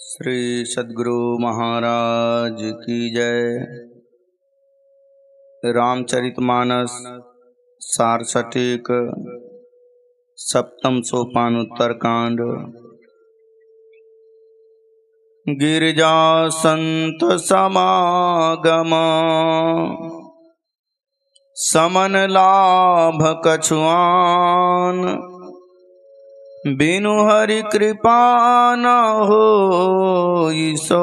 श्री सद्गुरु महाराज की जय। रामचरितमानस सारसठिक सप्तम सोपान उत्तरकांड। गिरिजा संत समागम समन लाभ कछुआन, बिनु हरि कृपा न होई सो,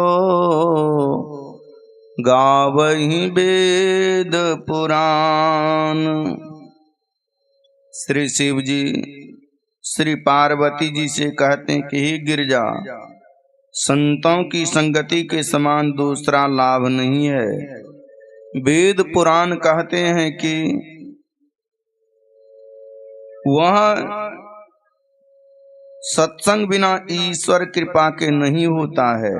गावहि वेद पुराण। श्री शिव जी श्री पार्वती जी से कहते हैं कि हे गिरिजा, संतों की संगति के समान दूसरा लाभ नहीं है। वेद पुराण कहते हैं कि वह सत्संग बिना ईश्वर कृपा के नहीं होता है।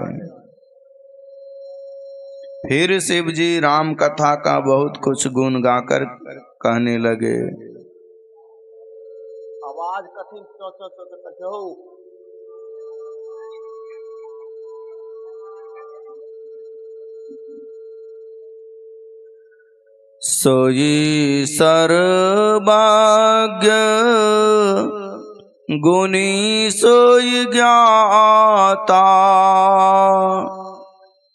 फिर शिव जी राम कथा का बहुत कुछ गुण गाकर कहने लगे। आवाज कठिन हो। सोई सर्वज्ञ गुणी सोई ज्ञाता,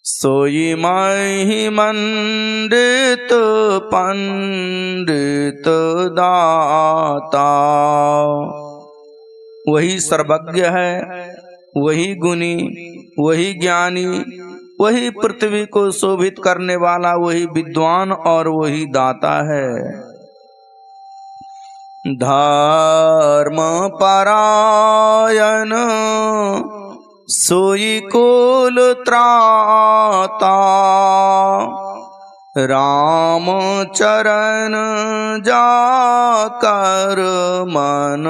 सोई महिमंडित पंडित दाता। वही सर्वज्ञ है, वही गुणी, वही ज्ञानी, वही पृथ्वी को शोभित करने वाला, वही विद्वान और वही दाता है। धर्म परायण सोई कुल त्राता, राम चरण जाकर मन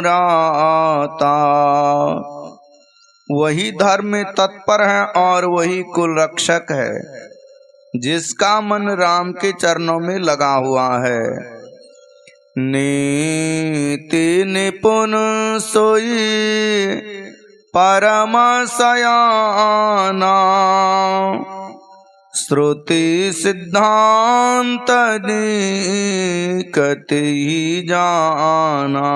राता। वही धर्म में तत्पर है और वही कुल रक्षक है, जिसका मन राम के चरणों में लगा हुआ है। नीति निपुण सोई परम सयाना, श्रुति सिद्धांत निकट ही जाना।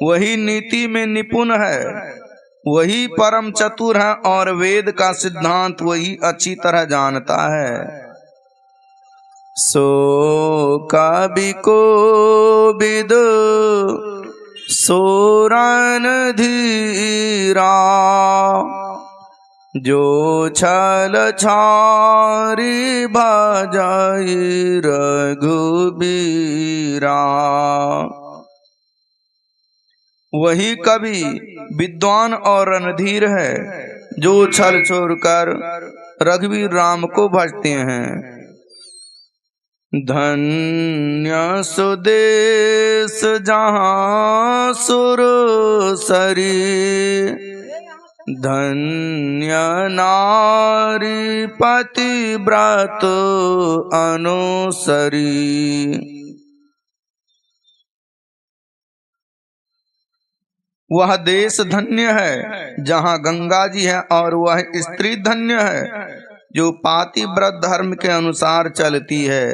वही नीति में निपुण है, वही परम चतुर है और वेद का सिद्धांत वही अच्छी तरह जानता है। सो कवि को विद सो रणधीरा, जो छल छारी भजई रघुबीरा। वही कवि विद्वान और रणधीर है, जो छल छोड़ कर रघुवीर राम को भजते हैं। धन्य सुदेश जहाँ सुर सरी, धन्य नारी पतिव्रत अनुसरी। वह देश धन्य है जहाँ गंगा जी है, और वह स्त्री धन्य है जो पातिव्रत धर्म के अनुसार चलती है।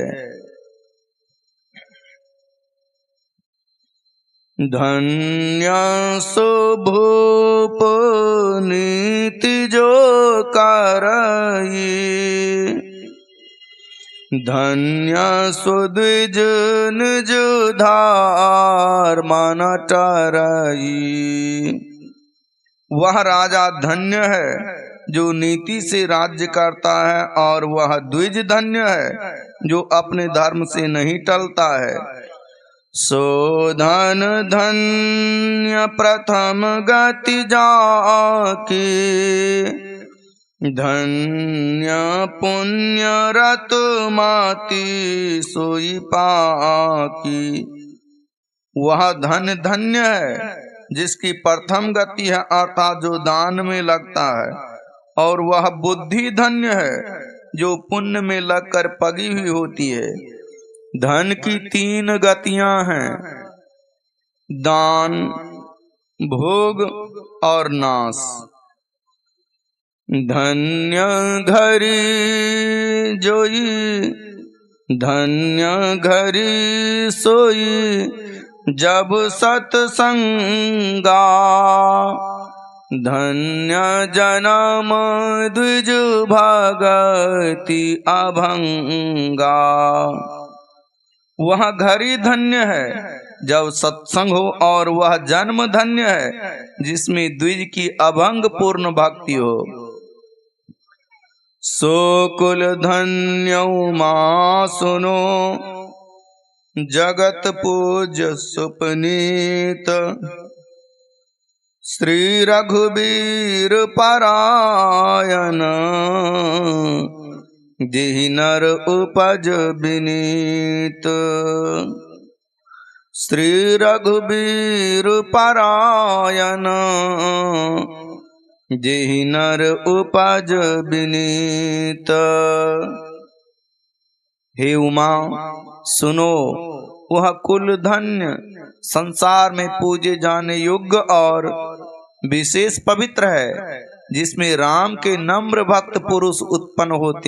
धन्य सुभूप नीति जो करई, धन्य सुद्विज निज धर्म टरई। वह राजा धन्य है जो नीति से राज्य करता है, और वह द्विज धन्य है जो अपने धर्म से नहीं टलता है। सो धन धन्य प्रथम गति जाकी, धन्य पुण्य रत माती सोई पाकी। वह धन धन्य है जिसकी प्रथम गति है, अर्थात जो दान में लगता है, और वह बुद्धि धन्य है जो पुण्य में लगकर पगी हुई होती है। धन की तीन गतियां हैं, दान, भोग और नाश। धन्य घरी जोई, धन्य घरी सोई, जब सत्संगा। धन्य जन्म द्विज भगति अभंगा। वह घड़ी धन्य है जब सत्संग हो, और वह जन्म धन्य है जिसमें द्विज की अभंग पूर्ण भक्ति हो। सो कुल धन्य मां सुनो, जगत पूज्य सुपनीत। श्री रघुबीर परायण, जेहि नर उपज विनीत। श्री रघुबीर परायण, जेहि नर उपज विनीत। हे उमा सुनो, वह कुल धन्य संसार में पूजे जाने योग्य और विशेष पवित्र है, जिसमें राम के नम्र भक्त पुरुष उत्पन्न होते